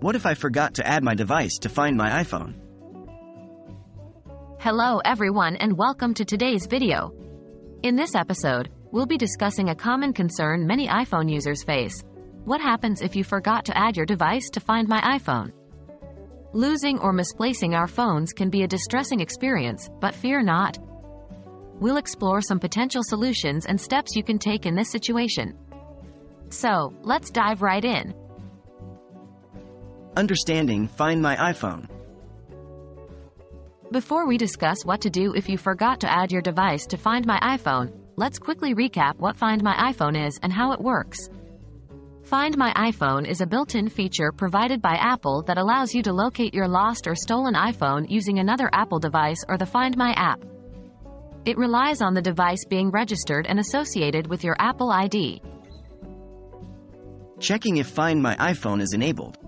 What if I forgot to add my device to find my iPhone? Hello everyone and welcome to today's video. In this episode, we'll be discussing a common concern many iPhone users face. What happens if you forgot to add your device to find my iPhone? Losing or misplacing our phones can be a distressing experience, but fear not. We'll explore some potential solutions and steps you can take in this situation. So, let's dive right in. Understanding Find My iPhone. Before we discuss what to do if you forgot to add your device to Find My iPhone, let's quickly recap what Find My iPhone is and how it works. Find My iPhone is a built-in feature provided by Apple that allows you to locate your lost or stolen iPhone using another Apple device or the Find My app. It relies on the device being registered and associated with your Apple ID. Checking if Find My iPhone is enabled.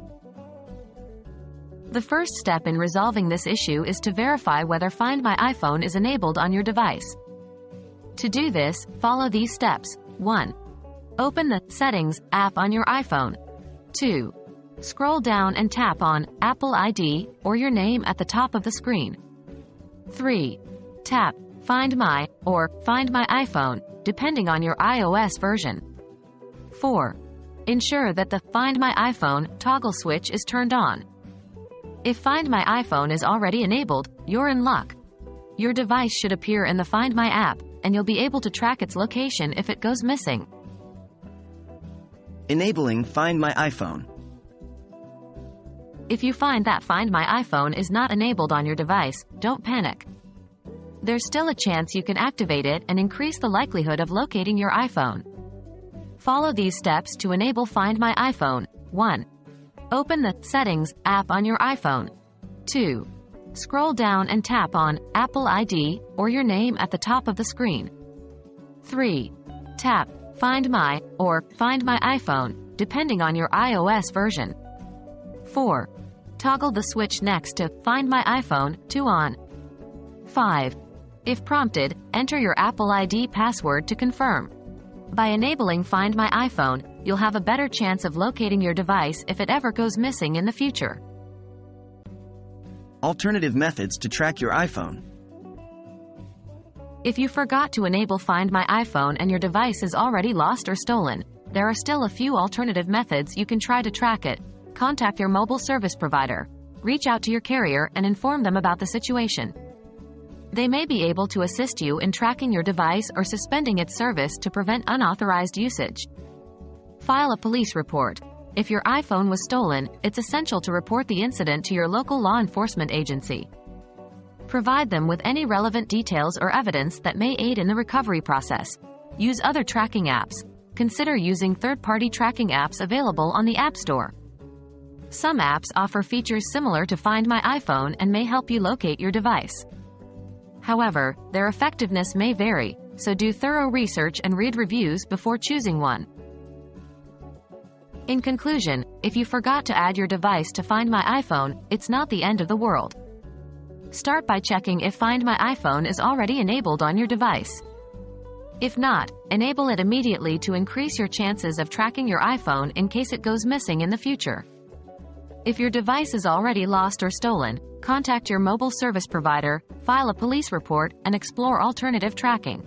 The first step in resolving this issue is to verify whether Find My iPhone is enabled on your device. To do this, follow these steps. 1. Open the Settings app on your iPhone. 2. Scroll down and tap on Apple ID or your name at the top of the screen. 3. Tap Find My or Find My iPhone, depending on your iOS version. 4. Ensure that the Find My iPhone toggle switch is turned on. If Find My iPhone is already enabled, you're in luck. Your device should appear in the Find My app, and you'll be able to track its location if it goes missing. Enabling Find My iPhone. If you find that Find My iPhone is not enabled on your device, don't panic. There's still a chance you can activate it and increase the likelihood of locating your iPhone. Follow these steps to enable Find My iPhone. 1. Open the Settings app on your iPhone. 2. Scroll down and tap on Apple ID or your name at the top of the screen. 3. Tap Find My or Find My iPhone, depending on your iOS version. 4. Toggle the switch next to Find My iPhone to on. 5. If prompted, enter your Apple ID password to confirm. By enabling Find My iPhone, you'll have a better chance of locating your device if it ever goes missing in the future. Alternative methods to track your iPhone. If you forgot to enable Find My iPhone and your device is already lost or stolen, there are still a few alternative methods you can try to track it. Contact your mobile service provider. Reach out to your carrier and inform them about the situation. They may be able to assist you in tracking your device or suspending its service to prevent unauthorized usage. File a police report. If your iPhone was stolen, it's essential to report the incident to your local law enforcement agency. Provide them with any relevant details or evidence that may aid in the recovery process. Use other tracking apps. Consider using third-party tracking apps available on the App Store. Some apps offer features similar to Find My iPhone and may help you locate your device. However, their effectiveness may vary, so do thorough research and read reviews before choosing one. In conclusion, if you forgot to add your device to Find My iPhone, it's not the end of the world. Start by checking if Find My iPhone is already enabled on your device. If not, enable it immediately to increase your chances of tracking your iPhone in case it goes missing in the future. If your device is already lost or stolen, contact your mobile service provider, file a police report, and explore alternative tracking.